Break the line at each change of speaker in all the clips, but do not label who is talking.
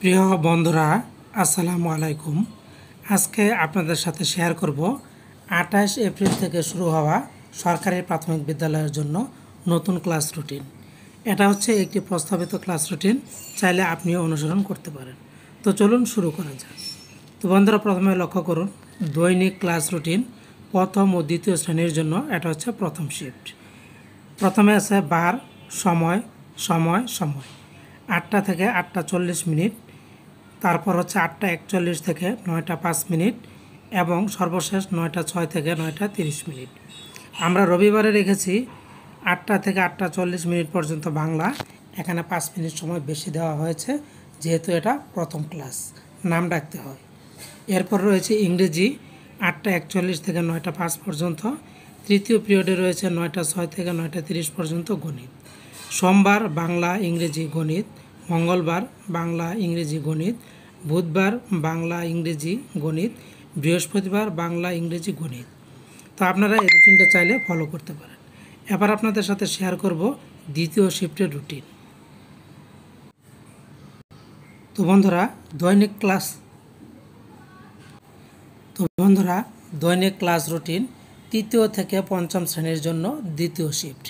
প্রিয় বন্ধুরা, আসসালামু আলাইকুম। আজকে আপনাদের সাথে শেয়ার করব 28 এপ্রিল থেকে শুরু হওয়া সরকারি প্রাথমিক বিদ্যালয়ের জন্য নতুন ক্লাস রুটিন। এটা হচ্ছে একটি প্রস্তাবিত ক্লাস রুটিন, চাইলে আপনিও অনুসরণ করতে পারেন। তো চলুন শুরু করা যাক। তো বন্ধুরা, প্রথমে লক্ষ্য করুন দৈনিক ক্লাস রুটিন প্রথম ও দ্বিতীয় শ্রেণীর জন্য। এটা হচ্ছে প্রথম শিফট। প্রথমে আছে বার, সময় সময় সময় 8টা থেকে 8টা 40 মিনিট, তারপর হচ্ছে 8টা 41 থেকে 9টা 5 মিনিট এবং সর্বশেষ 9টা 6 থেকে 9টা 30 মিনিট। আমরা রবিবারে রেখেছি 8টা থেকে 8টা 40 মিনিট পর্যন্ত বাংলা। এখানে 5 মিনিট সময় বেশি দেওয়া হয়েছে, যেহেতু এটা প্রথম ক্লাস, নাম ডাকতে হয়। এরপর রয়েছে ইংরেজি 8টা 41 থেকে 9টা 5 পর্যন্ত। তৃতীয় পিরিয়ডে রয়েছে 9টা 6 থেকে 9টা 30 পর্যন্ত গণিত। সোমবার বাংলা ইংরেজি গণিত, মঙ্গলবার বাংলা ইংরেজি গণিত, বুধবার বাংলা ইংরেজি গণিত, বৃহস্পতিবার বাংলা ইংরেজি গণিত। তো আপনারা এই রুটিনটা চাইলে ফলো করতে পারেন। এবার আপনাদের সাথে শেয়ার করব দ্বিতীয় শিফটের রুটিন। তো বন্ধুরা, দৈনিক ক্লাস রুটিন তৃতীয় থেকে পঞ্চম শ্রেণীর জন্য দ্বিতীয় শিফট।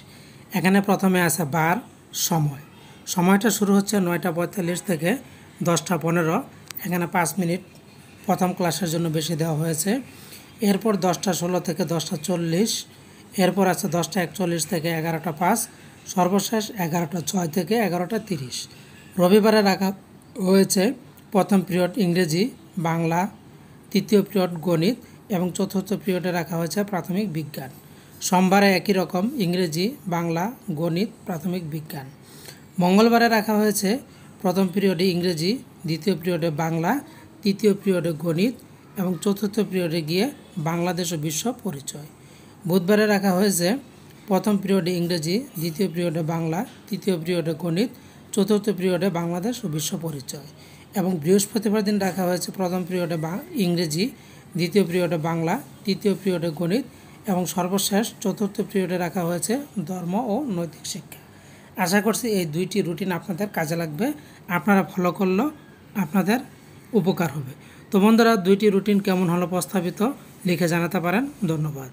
এখানে প্রথমে আছে বার, সময়। সময়টা শুরু হচ্ছে 9টা 45 থেকে 10টা 15। এখানে 5 মিনিট প্রথম ক্লাসের জন্য বেশি দেওয়া হয়েছে। এরপর 10টা 16 থেকে 10টা 40। এরপর আছে 10টা 41 থেকে 11টা 5। সর্বশেষ 11টা 6 থেকে 11টা 30। রবিবারে রাখা হয়েছে প্রথম পিরিয়ড ইংরেজি বাংলা, তৃতীয় পিরিয়ড গণিত এবং চতুর্থ পিরিয়ডে রাখা হয়েছে প্রাথমিক বিজ্ঞান। সোমবারে একই রকম ইংরেজি বাংলা গণিত প্রাথমিক বিজ্ঞান। মঙ্গলবারে রাখা হয়েছে প্রথম পিরিয়ডে ইংরেজি, দ্বিতীয় পিরিয়ডে বাংলা, তৃতীয় পিরিয়ডে গণিত এবং চতুর্থ পিরিয়ডে গিয়ে বাংলাদেশ ও বিশ্ব পরিচয়। বুধবারে রাখা হয়েছে প্রথম পিরিয়ডে ইংরেজি, দ্বিতীয় পিরিয়ডে বাংলা, তৃতীয় পিরিয়ডে গণিত, চতুর্থ পিরিয়ডে বাংলাদেশ ও বিশ্ব পরিচয়। এবং বৃহস্পতিবার দিন রাখা হয়েছে প্রথম পিরিয়ডে ইংরেজি, দ্বিতীয় পিরিয়ডে বাংলা, তৃতীয় পিরিয়ডে গণিত এবং সর্বশেষ চতুর্থ পিরিয়ডে রাখা হয়েছে ধর্ম ও নৈতিক শিক্ষা। আশা করছি এই দুইটি রুটিন আপনাদের কাজে লাগবে। আপনারা ফলো করলেও আপনাদের উপকার হবে। তো বন্ধুরা, দুইটি রুটিন কেমন হলো প্রস্তাবিত লিখে জানাতে পারেন। ধন্যবাদ।